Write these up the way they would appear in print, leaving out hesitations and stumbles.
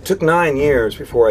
took 9 years before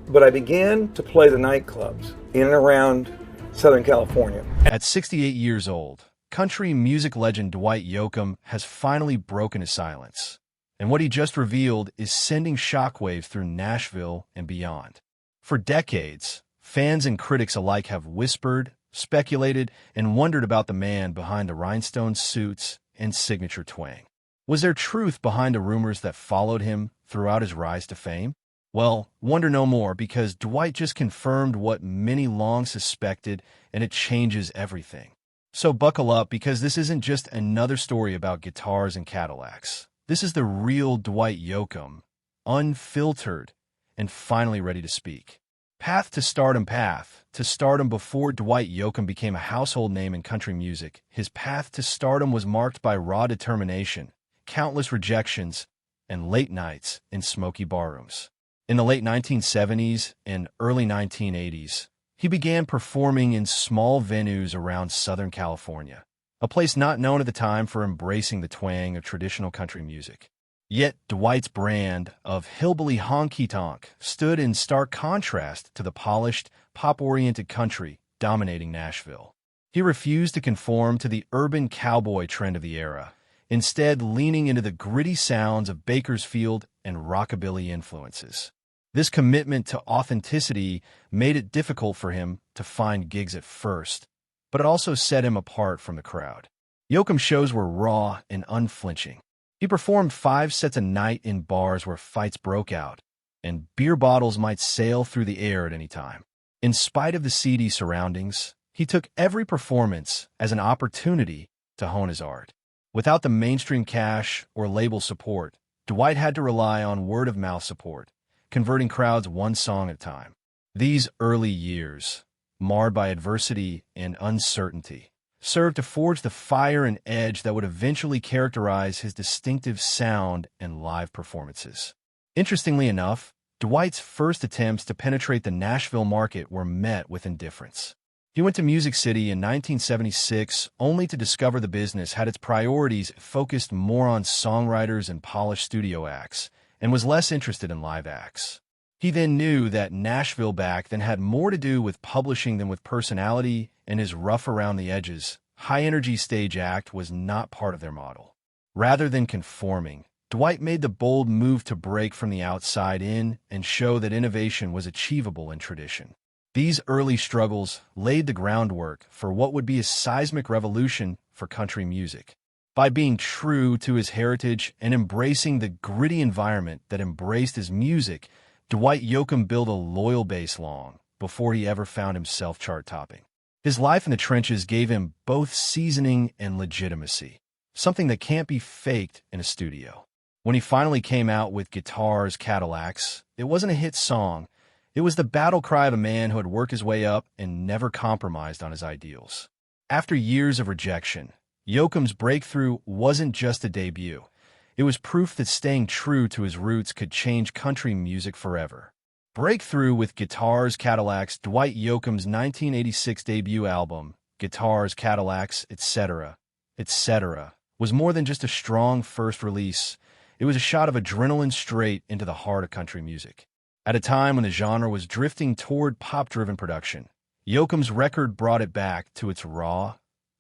but I began to play the nightclubs in and around Southern California. At 68 years old, country music legend Dwight Yoakam has finally broken his silence. And what he just revealed is sending shockwaves through Nashville and beyond. For decades, fans and critics alike have whispered, speculated, and wondered about the man behind the rhinestone suits and signature twang. Was there truth behind the rumors that followed him throughout his rise to fame? Well, wonder no more, because Dwight just confirmed what many long suspected, and it changes everything. So buckle up, because this isn't just another story about guitars and Cadillacs. This is the real Dwight Yoakam, unfiltered and finally ready to speak. Path to stardom before Dwight Yoakam became a household name in country music. His path to stardom was marked by raw determination, countless rejections, and late nights in smoky barrooms. In the late 1970s and early 1980s, he began performing in small venues around Southern California, a place not known at the time for embracing the twang of traditional country music. Yet Dwight's brand of hillbilly honky-tonk stood in stark contrast to the polished, pop-oriented country dominating Nashville. He refused to conform to the urban cowboy trend of the era, instead leaning into the gritty sounds of Bakersfield and rockabilly influences. This commitment to authenticity made it difficult for him to find gigs at first, but it also set him apart from the crowd. Yoakam's shows were raw and unflinching. He performed 5 sets a night in bars where fights broke out, and beer bottles might sail through the air at any time. In spite of the seedy surroundings, he took every performance as an opportunity to hone his art. Without the mainstream cash or label support, Dwight had to rely on word-of-mouth support, converting crowds one song at a time. These early years, marred by adversity and uncertainty, served to forge the fire and edge that would eventually characterize his distinctive sound and live performances. Interestingly enough, Dwight's first attempts to penetrate the Nashville market were met with indifference. He went to Music City in 1976 only to discover the business had its priorities focused more on songwriters and polished studio acts, and was less interested in live acts. He then knew that Nashville back then had more to do with publishing than with personality, and his rough-around-the-edges, high-energy stage act was not part of their model. Rather than conforming, Dwight made the bold move to break from the outside in and show that innovation was achievable in tradition. These early struggles laid the groundwork for what would be a seismic revolution for country music. By being true to his heritage and embracing the gritty environment that embraced his music, Dwight Yoakam built a loyal base long before he ever found himself chart-topping. His life in the trenches gave him both seasoning and legitimacy, something that can't be faked in a studio. When he finally came out with Guitars, Cadillacs, it wasn't a hit song. It was the battle cry of a man who had worked his way up and never compromised on his ideals. After years of rejection, Yoakam's breakthrough wasn't just a debut. It was proof that staying true to his roots could change country music forever. Breakthrough with Guitars, Cadillacs, Dwight Yoakam's 1986 debut album, Guitars, Cadillacs, etc., was more than just a strong first release. It was a shot of adrenaline straight into the heart of country music. At a time when the genre was drifting toward pop-driven production, Yoakam's record brought it back to its raw,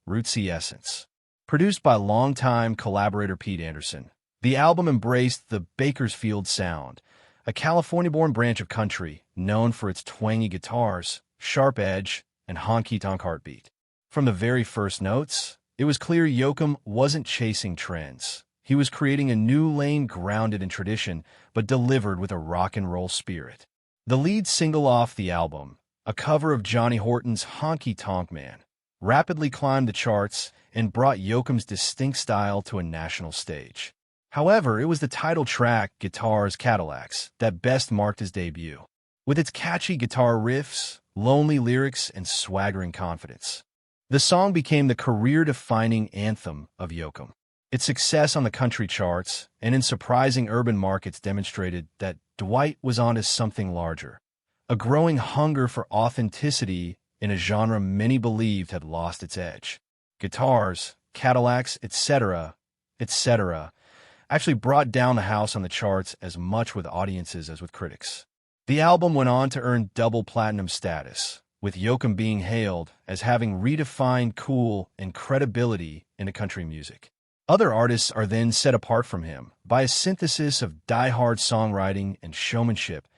rootsy essence. Produced by longtime collaborator Pete Anderson, the album embraced the Bakersfield sound, a California-born branch of country known for its twangy guitars, sharp edge, and honky-tonk heartbeat. From the very first notes, it was clear Yoakam wasn't chasing trends. He was creating a new lane grounded in tradition, but delivered with a rock and roll spirit. The lead single off the album, a cover of Johnny Horton's Honky Tonk Man, rapidly climbed the charts and brought Yoakam's distinct style to a national stage. However, it was the title track, Guitars, Cadillacs, that best marked his debut. With its catchy guitar riffs, lonely lyrics, and swaggering confidence, the song became the career-defining anthem of Yoakam. Its success on the country charts and in surprising urban markets demonstrated that Dwight was onto something larger, a growing hunger for authenticity in a genre many believed had lost its edge. Guitars, Cadillacs, etc., actually brought down the house on the charts as much with audiences as with critics. The album went on to earn double platinum status, with Yoakam being hailed as having redefined cool and credibility into country music. Other artists are then set apart from him by a synthesis of die-hard songwriting and showmanship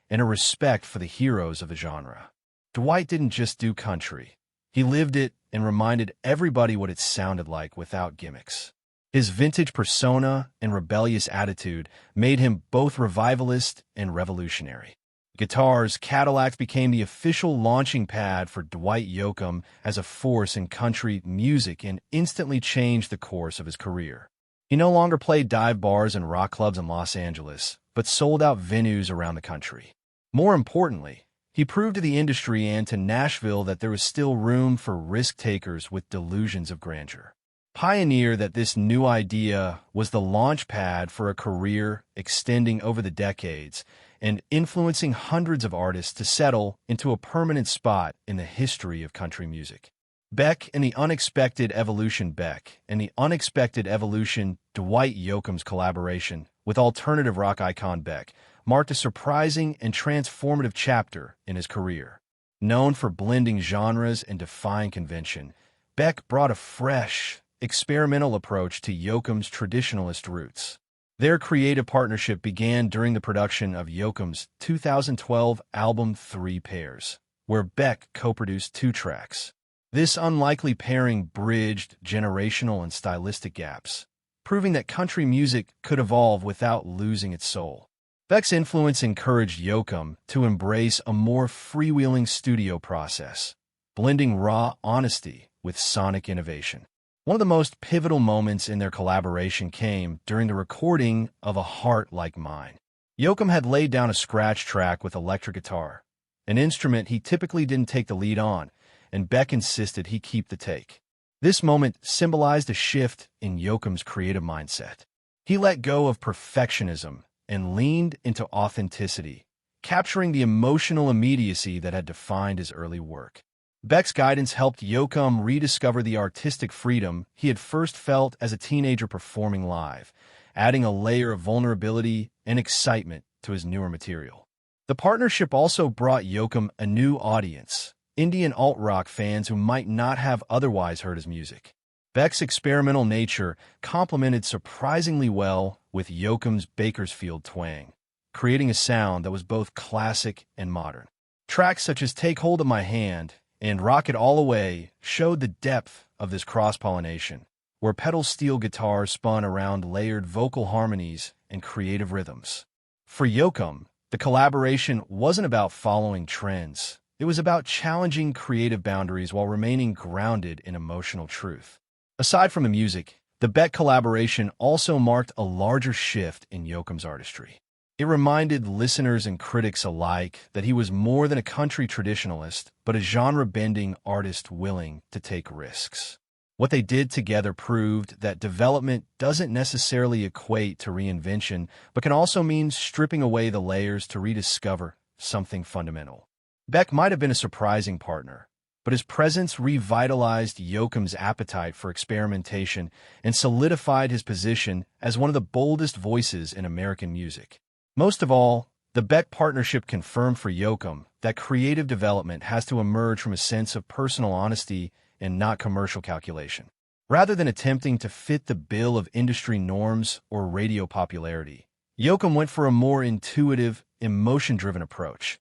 and a respect for the heroes of the genre. Dwight didn't just do country. He lived it and reminded everybody what it sounded like without gimmicks. His vintage persona and rebellious attitude made him both revivalist and revolutionary. Guitar's Cadillacs became the official launching pad for Dwight Yoakam as a force in country music and instantly changed the course of his career. He no longer played dive bars and rock clubs in Los Angeles, but sold out venues around the country. More importantly, he proved to the industry and to Nashville that there was still room for risk-takers with delusions of grandeur. Pioneer that this new idea was the launch pad for a career extending over the decades and influencing hundreds of artists to settle into a permanent spot in the history of country music. Beck and the Unexpected Evolution Beck and the Unexpected Evolution Dwight Yoakam's collaboration with alternative rock icon Beck marked a surprising and transformative chapter in his career. Known for blending genres and defying convention, Beck brought a fresh, experimental approach to Yoakam's traditionalist roots. Their creative partnership began during the production of Yoakam's 2012 album 3 Pairs, where Beck co-produced 2 tracks. This unlikely pairing bridged generational and stylistic gaps, proving that country music could evolve without losing its soul. Beck's influence encouraged Yoakam to embrace a more freewheeling studio process, blending raw honesty with sonic innovation. One of the most pivotal moments in their collaboration came during the recording of A Heart Like Mine. Yoakam had laid down a scratch track with electric guitar, an instrument he typically didn't take the lead on, and Beck insisted he keep the take. This moment symbolized a shift in Yoakam's creative mindset. He let go of perfectionism and leaned into authenticity, capturing the emotional immediacy that had defined his early work. Beck's guidance helped Yoakam rediscover the artistic freedom he had first felt as a teenager performing live, adding a layer of vulnerability and excitement to his newer material. The partnership also brought Yoakam a new audience, indie and alt-rock fans who might not have otherwise heard his music. Beck's experimental nature complemented surprisingly well with Yoakam's Bakersfield twang, creating a sound that was both classic and modern. Tracks such as Take Hold of My Hand and Rock It All Away showed the depth of this cross-pollination, where pedal steel guitars spun around layered vocal harmonies and creative rhythms. For Yoakam, the collaboration wasn't about following trends. It was about challenging creative boundaries while remaining grounded in emotional truth. Aside from the music, the Beck collaboration also marked a larger shift in Yoakam's artistry. It reminded listeners and critics alike that he was more than a country traditionalist, but a genre-bending artist willing to take risks. What they did together proved that development doesn't necessarily equate to reinvention, but can also mean stripping away the layers to rediscover something fundamental. Beck might have been a surprising partner, but his presence revitalized Yoakam's appetite for experimentation and solidified his position as one of the boldest voices in American music. Most of all, the Beck partnership confirmed for Yoakam that creative development has to emerge from a sense of personal honesty and not commercial calculation. Rather than attempting to fit the bill of industry norms or radio popularity, Yoakam went for a more intuitive, emotion-driven approach,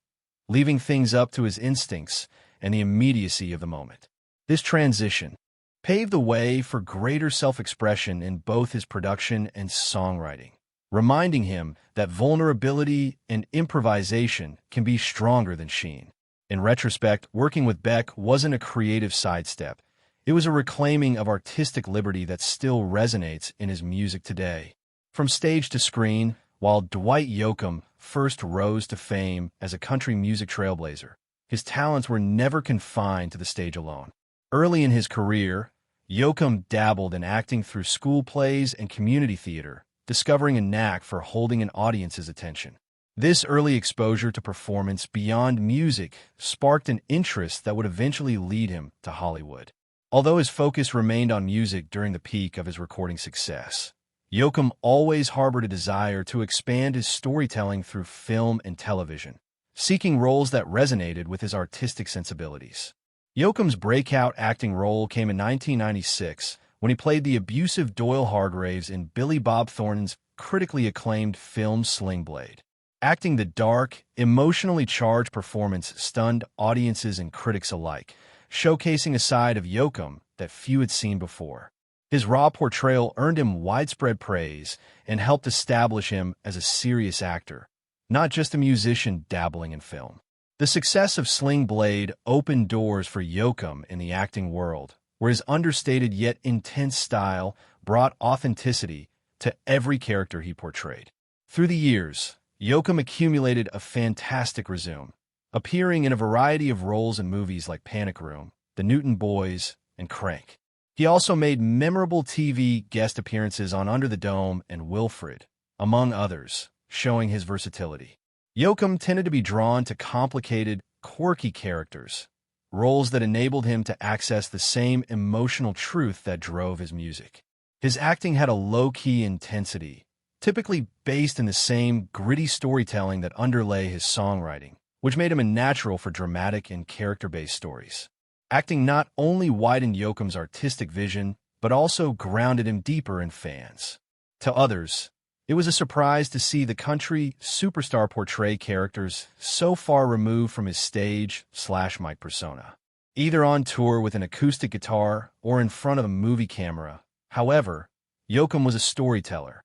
leaving things up to his instincts and the immediacy of the moment. This transition paved the way for greater self-expression in both his production and songwriting, reminding him that vulnerability and improvisation can be stronger than sheen. In retrospect, working with Beck wasn't a creative sidestep. It was a reclaiming of artistic liberty that still resonates in his music today. From stage to screen, while Dwight Yoakam first rose to fame as a country music trailblazer, his talents were never confined to the stage alone. Early in his career, Yoakam dabbled in acting through school plays and community theater, discovering a knack for holding an audience's attention. This early exposure to performance beyond music sparked an interest that would eventually lead him to Hollywood. Although his focus remained on music during the peak of his recording success, Yoakam always harbored a desire to expand his storytelling through film and television, seeking roles that resonated with his artistic sensibilities. Yoakam's breakout acting role came in 1996 when he played the abusive Doyle Hargraves in Billy Bob Thornton's critically acclaimed film Sling Blade. Acting the dark, emotionally charged performance stunned audiences and critics alike, showcasing a side of Yoakam that few had seen before. His raw portrayal earned him widespread praise and helped establish him as a serious actor, not just a musician dabbling in film. The success of Sling Blade opened doors for Yoakam in the acting world, where his understated yet intense style brought authenticity to every character he portrayed. Through the years, Yoakam accumulated a fantastic resume, appearing in a variety of roles in movies like Panic Room, The Newton Boys, and Crank. He also made memorable TV guest appearances on Under the Dome and Wilfred, among others, showing his versatility. Yoakam tended to be drawn to complicated, quirky characters, roles that enabled him to access the same emotional truth that drove his music. His acting had a low-key intensity, typically based in the same gritty storytelling that underlay his songwriting, which made him a natural for dramatic and character-based stories. Acting not only widened Yoakam's artistic vision, but also grounded him deeper in fans. To others, it was a surprise to see the country superstar portray characters so far removed from his stage/mic persona, either on tour with an acoustic guitar or in front of a movie camera. However, Yoakam was a storyteller,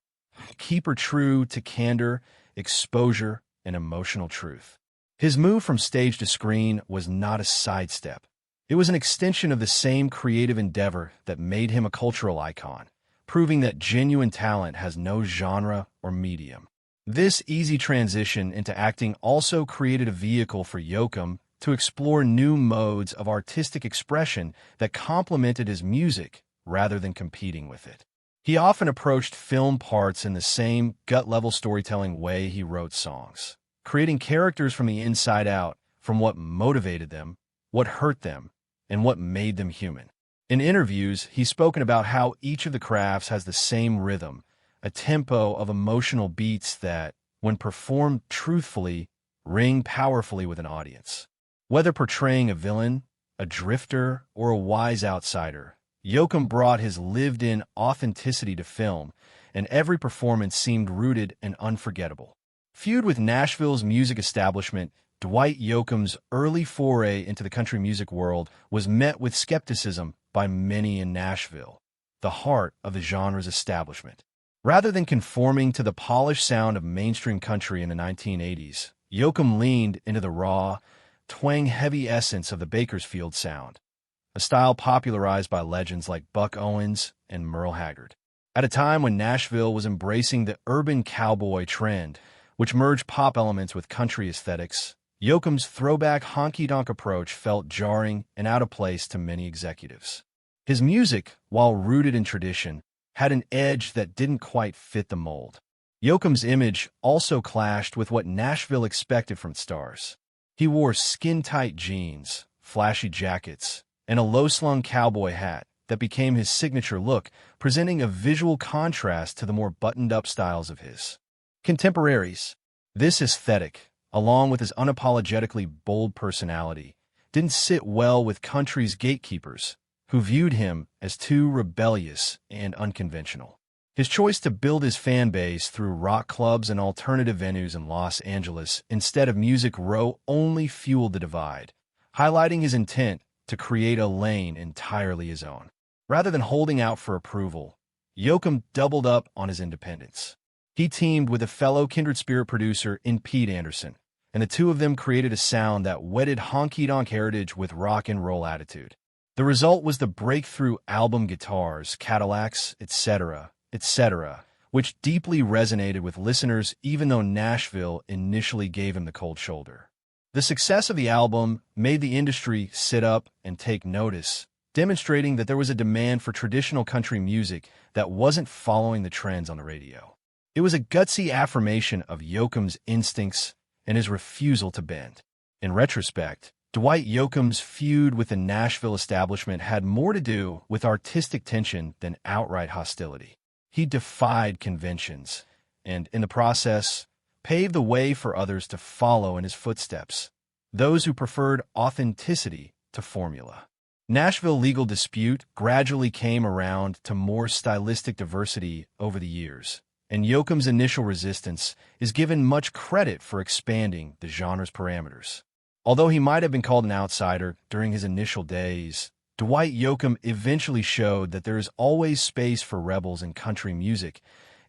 a keeper true to candor, exposure, and emotional truth. His move from stage to screen was not a sidestep. It was an extension of the same creative endeavor that made him a cultural icon, proving that genuine talent has no genre or medium. This easy transition into acting also created a vehicle for Yoakam to explore new modes of artistic expression that complemented his music rather than competing with it. He often approached film parts in the same gut-level storytelling way he wrote songs, creating characters from the inside out, from what motivated them, what hurt them, and what made them human. In interviews, he's spoken about how each of the crafts has the same rhythm, a tempo of emotional beats that, when performed truthfully, ring powerfully with an audience. Whether portraying a villain, a drifter, or a wise outsider, Yoakam brought his lived-in authenticity to film, and every performance seemed rooted and unforgettable. Feud with Nashville's music establishment, Dwight Yoakam's early foray into the country music world was met with skepticism by many in Nashville, the heart of the genre's establishment. Rather than conforming to the polished sound of mainstream country in the 1980s, Yoakam leaned into the raw, twang-heavy essence of the Bakersfield sound, a style popularized by legends like Buck Owens and Merle Haggard. At a time when Nashville was embracing the urban cowboy trend, which merged pop elements with country aesthetics, Yoakam's throwback honky-tonk approach felt jarring and out of place to many executives. His music, while rooted in tradition, had an edge that didn't quite fit the mold. Yoakam's image also clashed with what Nashville expected from stars. He wore skin-tight jeans, flashy jackets, and a low-slung cowboy hat that became his signature look, presenting a visual contrast to the more buttoned-up styles of his contemporaries. This aesthetic, along with his unapologetically bold personality, didn't sit well with country's gatekeepers, who viewed him as too rebellious and unconventional. His choice to build his fan base through rock clubs and alternative venues in Los Angeles instead of Music Row only fueled the divide, highlighting his intent to create a lane entirely his own. Rather than holding out for approval, Yoakam doubled up on his independence. He teamed with a fellow kindred spirit producer in Pete Anderson, and the two of them created a sound that wedded honky-tonk heritage with rock and roll attitude. The result was the breakthrough album Guitars, Cadillacs, etc., which deeply resonated with listeners even though Nashville initially gave him the cold shoulder. The success of the album made the industry sit up and take notice, demonstrating that there was a demand for traditional country music that wasn't following the trends on the radio. It was a gutsy affirmation of Yoakam's instincts and his refusal to bend. In retrospect, Dwight Yoakam's feud with the Nashville establishment had more to do with artistic tension than outright hostility. He defied conventions, and in the process, paved the way for others to follow in his footsteps, those who preferred authenticity to formula. Nashville legal dispute gradually came around to more stylistic diversity over the years, and Yoakam's initial resistance is given much credit for expanding the genre's parameters. Although he might have been called an outsider during his initial days, Dwight Yoakam eventually showed that there is always space for rebels in country music,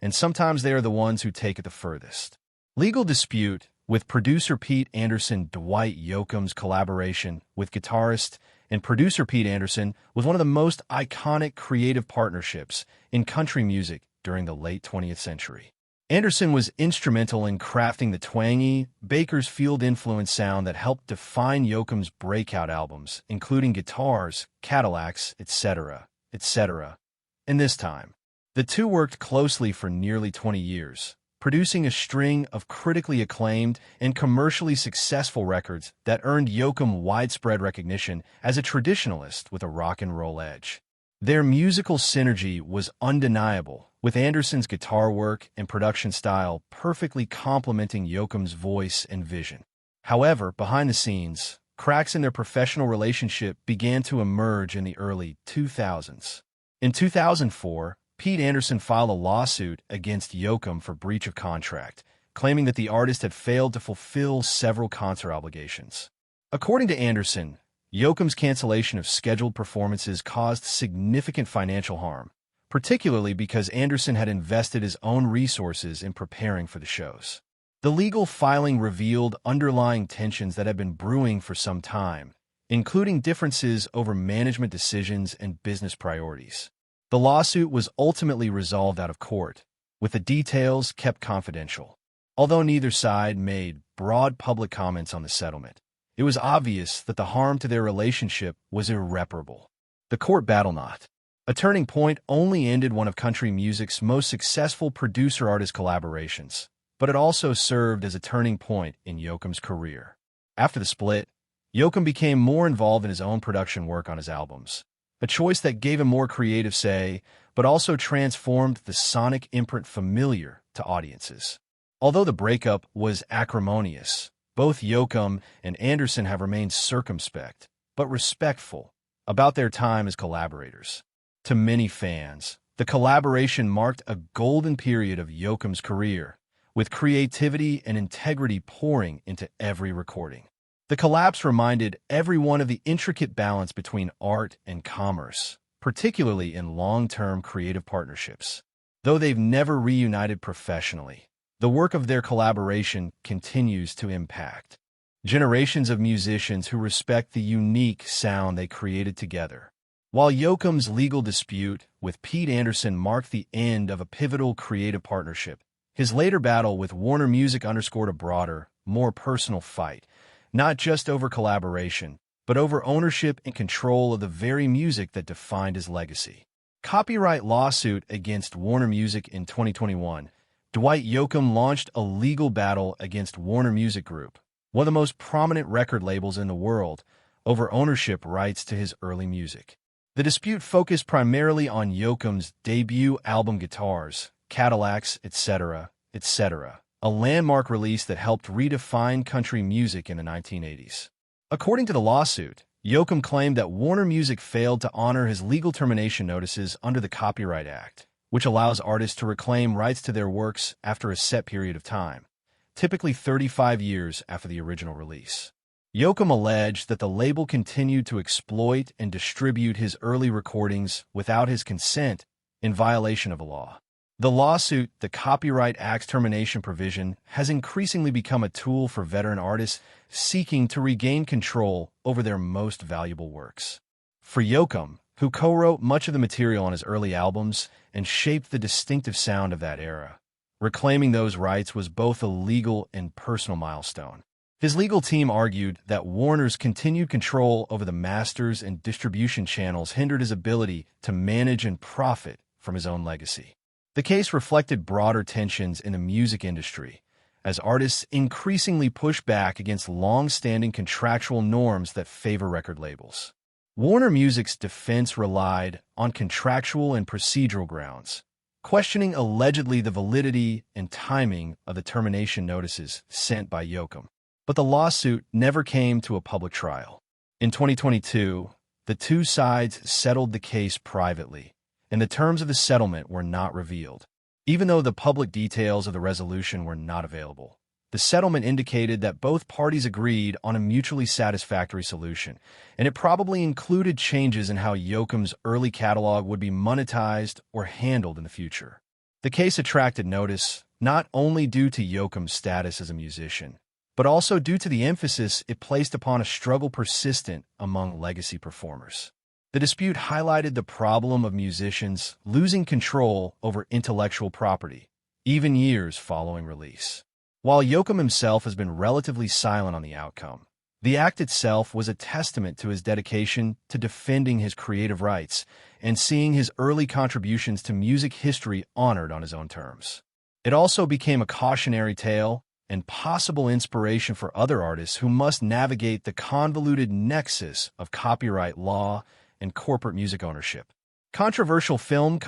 and sometimes they are the ones who take it the furthest. Legal Dispute, with producer Pete Anderson, Dwight Yoakam's collaboration with guitarist and producer Pete Anderson, was one of the most iconic creative partnerships in country music during the late 20th century. Anderson was instrumental in crafting the twangy, Bakersfield-influenced sound that helped define Yoakam's breakout albums, including Guitars, Cadillacs, etc., etc. In this time, the two worked closely for nearly 20 years, producing a string of critically acclaimed and commercially successful records that earned Yoakam widespread recognition as a traditionalist with a rock and roll edge. Their musical synergy was undeniable, with Anderson's guitar work and production style perfectly complementing Yoakam's voice and vision. However, behind the scenes, cracks in their professional relationship began to emerge in the early 2000s. In 2004, Pete Anderson filed a lawsuit against Yoakam for breach of contract, claiming that the artist had failed to fulfill several concert obligations. According to Anderson, Yoakam's cancellation of scheduled performances caused significant financial harm, particularly because Anderson had invested his own resources in preparing for the shows. The legal filing revealed underlying tensions that had been brewing for some time, including differences over management decisions and business priorities. The lawsuit was ultimately resolved out of court, with the details kept confidential. Although neither side made broad public comments on the settlement, it was obvious that the harm to their relationship was irreparable. The court battle knot, a turning point, only ended one of country music's most successful producer-artist collaborations, but it also served as a turning point in Yoakam's career. After the split, Yoakam became more involved in his own production work on his albums, a choice that gave him more creative say, but also transformed the sonic imprint familiar to audiences. Although the breakup was acrimonious, both Yoakam and Anderson have remained circumspect, but respectful, about their time as collaborators. To many fans, the collaboration marked a golden period of Yoakam's career, with creativity and integrity pouring into every recording. The collapse reminded everyone of the intricate balance between art and commerce, particularly in long-term creative partnerships. Though they've never reunited professionally, the work of their collaboration continues to impact generations of musicians who respect the unique sound they created together. While Yoakam's legal dispute with Pete Anderson marked the end of a pivotal creative partnership, his later battle with Warner Music underscored a broader, more personal fight, not just over collaboration, but over ownership and control of the very music that defined his legacy. Copyright lawsuit against Warner Music in 2021. Dwight Yoakam launched a legal battle against Warner Music Group, one of the most prominent record labels in the world, over ownership rights to his early music. The dispute focused primarily on Yoakam's debut album Guitars, Cadillacs, etc., etc., a landmark release that helped redefine country music in the 1980s. According to the lawsuit, Yoakam claimed that Warner Music failed to honor his legal termination notices under the Copyright Act, which allows artists to reclaim rights to their works after a set period of time, typically 35 years after the original release. Yoakam alleged that the label continued to exploit and distribute his early recordings without his consent, in violation of a law. The lawsuit, the Copyright Act's termination provision, has increasingly become a tool for veteran artists seeking to regain control over their most valuable works. For Yoakam, who co-wrote much of the material on his early albums and shaped the distinctive sound of that era, reclaiming those rights was both a legal and personal milestone. His legal team argued that Warner's continued control over the masters and distribution channels hindered his ability to manage and profit from his own legacy. The case reflected broader tensions in the music industry, as artists increasingly push back against long-standing contractual norms that favor record labels. Warner Music's defense relied on contractual and procedural grounds, questioning allegedly the validity and timing of the termination notices sent by Yoakam. But the lawsuit never came to a public trial. In 2022, the two sides settled the case privately, and the terms of the settlement were not revealed. Even though the public details of the resolution were not available, the settlement indicated that both parties agreed on a mutually satisfactory solution, and it probably included changes in how Yoakam's early catalog would be monetized or handled in the future. The case attracted notice not only due to Yoakam's status as a musician, but also due to the emphasis it placed upon a struggle persistent among legacy performers. The dispute highlighted the problem of musicians losing control over intellectual property, even years following release. While Yoakam himself has been relatively silent on the outcome, the act itself was a testament to his dedication to defending his creative rights and seeing his early contributions to music history honored on his own terms. It also became a cautionary tale and possible inspiration for other artists who must navigate the convoluted nexus of copyright law and corporate music ownership. Controversial film,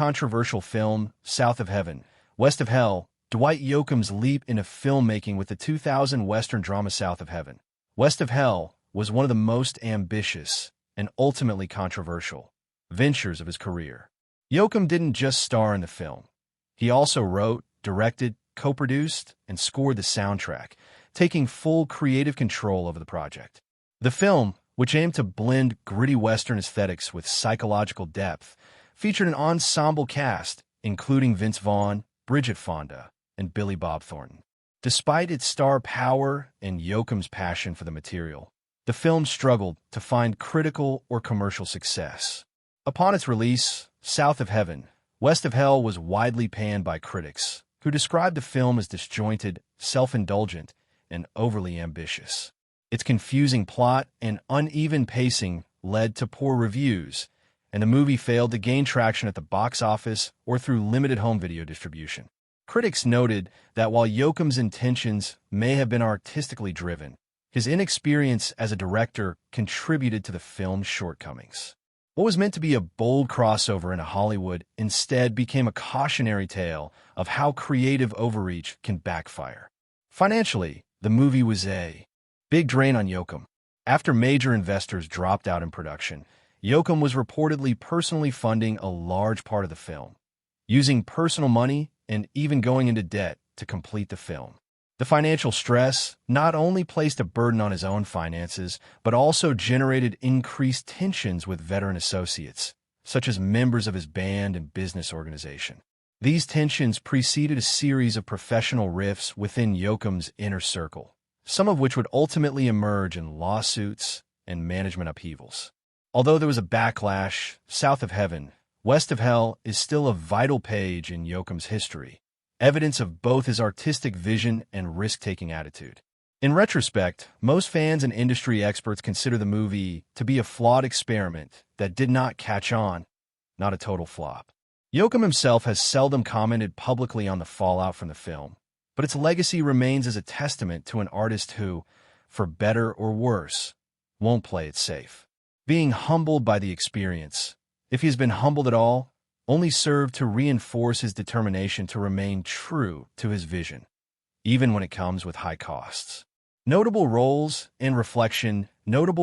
South of Heaven, West of Hell, Dwight Yoakam's leap into filmmaking with the 2000 Western drama South of Heaven, West of Hell was one of the most ambitious and ultimately controversial ventures of his career. Yoakam didn't just star in the film. He also wrote, directed, co-produced, and scored the soundtrack, taking full creative control over the project. The film, which aimed to blend gritty Western aesthetics with psychological depth, featured an ensemble cast, including Vince Vaughn, Bridget Fonda, and Billy Bob Thornton. Despite its star power and Yoakam's passion for the material, the film struggled to find critical or commercial success. Upon its release, South of Heaven, West of Hell was widely panned by critics, who described the film as disjointed, self-indulgent, and overly ambitious. Its confusing plot and uneven pacing led to poor reviews, and the movie failed to gain traction at the box office or through limited home video distribution. Critics noted that while Yoakam's intentions may have been artistically driven, his inexperience as a director contributed to the film's shortcomings. What was meant to be a bold crossover into Hollywood instead became a cautionary tale of how creative overreach can backfire. Financially, the movie was a big drain on Yoakam. After major investors dropped out in production, Yoakam was reportedly personally funding a large part of the film, using personal money and even going into debt to complete the film. The financial stress not only placed a burden on his own finances, but also generated increased tensions with veteran associates, such as members of his band and business organization. These tensions preceded a series of professional rifts within Yoakam's inner circle, some of which would ultimately emerge in lawsuits and management upheavals. Although there was a backlash, South of Heaven, West of Hell is still a vital page in Yoakam's history, evidence of both his artistic vision and risk-taking attitude. In retrospect, most fans and industry experts consider the movie to be a flawed experiment that did not catch on, not a total flop. Yoakam himself has seldom commented publicly on the fallout from the film, but its legacy remains as a testament to an artist who, for better or worse, won't play it safe. Being humbled by the experience, if he has been humbled at all, only served to reinforce his determination to remain true to his vision, even when it comes with high costs. Notable roles in reflection, Dwight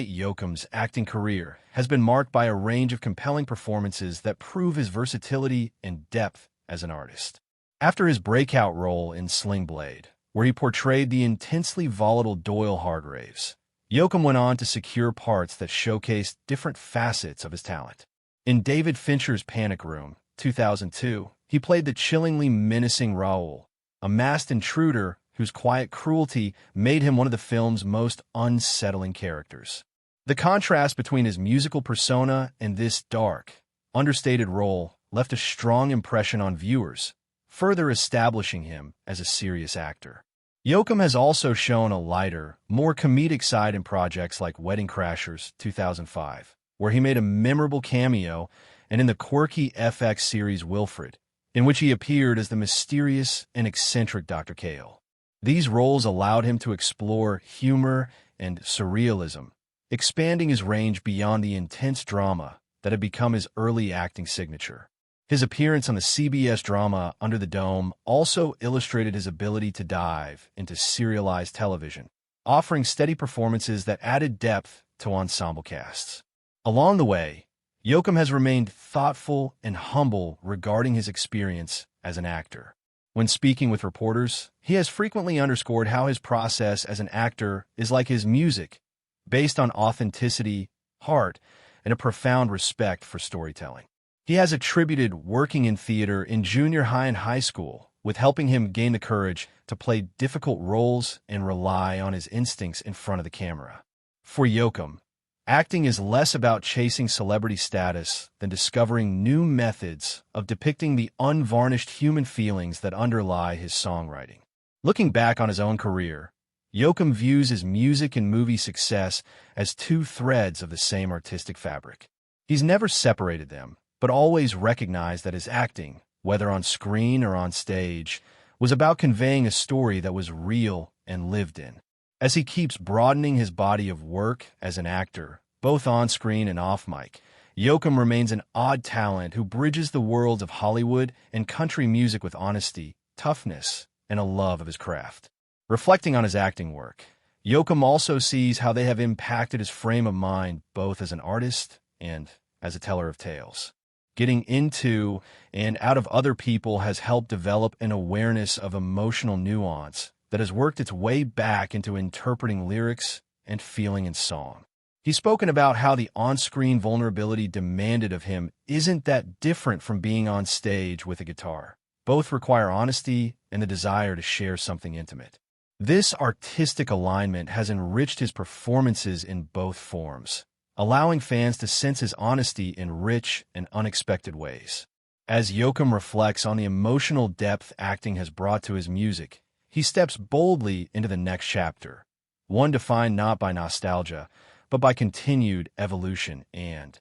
Yoakam's acting career has been marked by a range of compelling performances that prove his versatility and depth as an artist. After his breakout role in Sling Blade, where he portrayed the intensely volatile Doyle Hargraves, Yoakam went on to secure parts that showcased different facets of his talent. In David Fincher's Panic Room, 2002, he played the chillingly menacing Raoul, a masked intruder whose quiet cruelty made him one of the film's most unsettling characters. The contrast between his musical persona and this dark, understated role left a strong impression on viewers, further establishing him as a serious actor. Yoakam has also shown a lighter, more comedic side in projects like Wedding Crashers, 2005, where he made a memorable cameo, and in the quirky FX series Wilfred, in which he appeared as the mysterious and eccentric Dr. Cahill. These roles allowed him to explore humor and surrealism, expanding his range beyond the intense drama that had become his early acting signature. His appearance on the CBS drama Under the Dome also illustrated his ability to dive into serialized television, offering steady performances that added depth to ensemble casts. Along the way, Yoakam has remained thoughtful and humble regarding his experience as an actor. When speaking with reporters, he has frequently underscored how his process as an actor is like his music, based on authenticity, heart, and a profound respect for storytelling. He has attributed working in theater in junior high and high school with helping him gain the courage to play difficult roles and rely on his instincts in front of the camera. For Yoakam, acting is less about chasing celebrity status than discovering new methods of depicting the unvarnished human feelings that underlie his songwriting. Looking back on his own career, Yoakam views his music and movie success as two threads of the same artistic fabric. He's never separated them, but always recognized that his acting, whether on screen or on stage, was about conveying a story that was real and lived in. As he keeps broadening his body of work as an actor, both on screen and off mic, Yoakam remains an odd talent who bridges the worlds of Hollywood and country music with honesty, toughness, and a love of his craft. Reflecting on his acting work, Yoakam also sees how they have impacted his frame of mind both as an artist and as a teller of tales. Getting into and out of other people has helped develop an awareness of emotional nuance that has worked its way back into interpreting lyrics and feeling in song. He's spoken about how the on-screen vulnerability demanded of him isn't that different from being on stage with a guitar. Both require honesty and the desire to share something intimate. This artistic alignment has enriched his performances in both forms, allowing fans to sense his honesty in rich and unexpected ways. As Yoakam reflects on the emotional depth acting has brought to his music, he steps boldly into the next chapter, one defined not by nostalgia, but by continued evolution and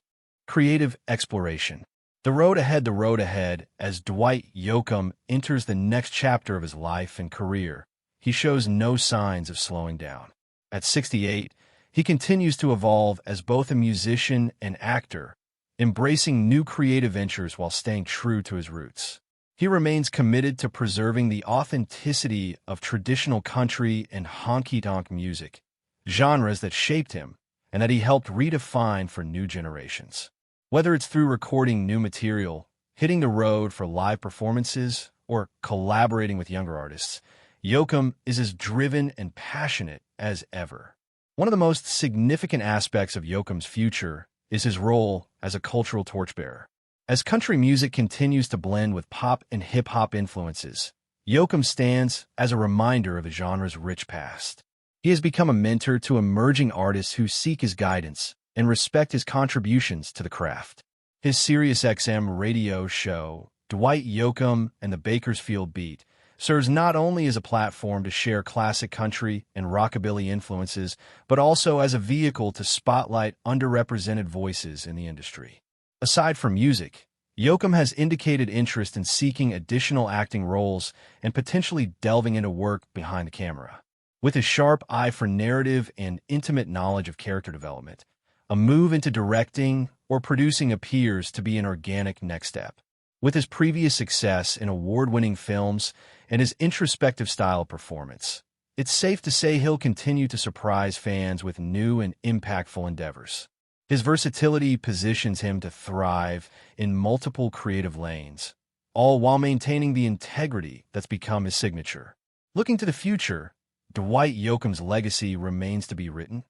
creative exploration. The road ahead, as Dwight Yoakam enters the next chapter of his life and career, he shows no signs of slowing down. At 68, he continues to evolve as both a musician and actor, embracing new creative ventures while staying true to his roots. He remains committed to preserving the authenticity of traditional country and honky-tonk music, genres that shaped him and that he helped redefine for new generations. Whether it's through recording new material, hitting the road for live performances, or collaborating with younger artists, Yoakam is as driven and passionate as ever. One of the most significant aspects of Yoakam's future is his role as a cultural torchbearer. As country music continues to blend with pop and hip-hop influences, Yoakam stands as a reminder of the genre's rich past. He has become a mentor to emerging artists who seek his guidance and respect his contributions to the craft. His SiriusXM radio show, Dwight Yoakam and the Bakersfield Beat, serves not only as a platform to share classic country and rockabilly influences, but also as a vehicle to spotlight underrepresented voices in the industry. Aside from music, Yoakam has indicated interest in seeking additional acting roles and potentially delving into work behind the camera. With his sharp eye for narrative and intimate knowledge of character development, a move into directing or producing appears to be an organic next step. With his previous success in award-winning films and his introspective style of performance, it's safe to say he'll continue to surprise fans with new and impactful endeavors. His versatility positions him to thrive in multiple creative lanes, all while maintaining the integrity that's become his signature. Looking to the future, Dwight Yoakam's legacy remains to be written,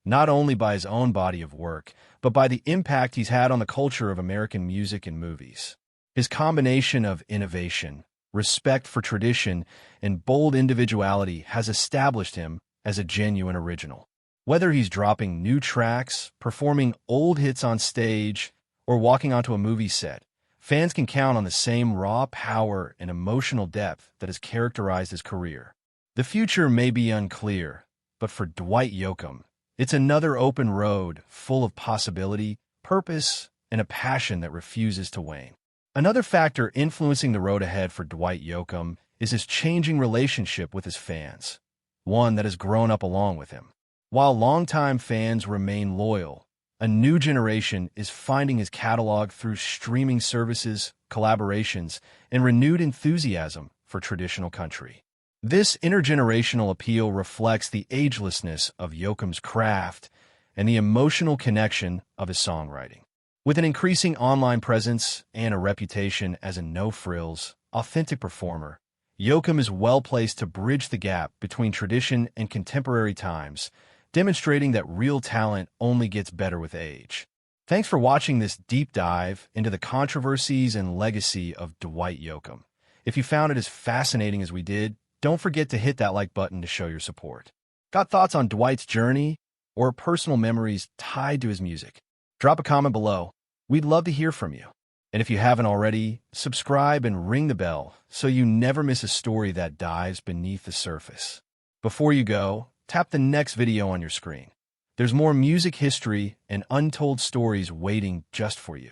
not only by his own body of work, but by the impact he's had on the culture of American music and movies. His combination of innovation, respect for tradition, and bold individuality has established him as a genuine original. Whether he's dropping new tracks, performing old hits on stage, or walking onto a movie set, fans can count on the same raw power and emotional depth that has characterized his career. The future may be unclear, but for Dwight Yoakam, it's another open road full of possibility, purpose, and a passion that refuses to wane. Another factor influencing the road ahead for Dwight Yoakam is his changing relationship with his fans, one that has grown up along with him. While longtime fans remain loyal, a new generation is finding his catalog through streaming services, collaborations, and renewed enthusiasm for traditional country. This intergenerational appeal reflects the agelessness of Yoakam's craft and the emotional connection of his songwriting. With an increasing online presence and a reputation as a no-frills, authentic performer, Yoakam is well-placed to bridge the gap between tradition and contemporary times, demonstrating that real talent only gets better with age. Thanks for watching this deep dive into the controversies and legacy of Dwight Yoakam. If you found it as fascinating as we did, don't forget to hit that like button to show your support. Got thoughts on Dwight's journey or personal memories tied to his music? Drop a comment below. We'd love to hear from you. And if you haven't already, subscribe and ring the bell so you never miss a story that dives beneath the surface. Before you go, tap the next video on your screen. There's more music history and untold stories waiting just for you.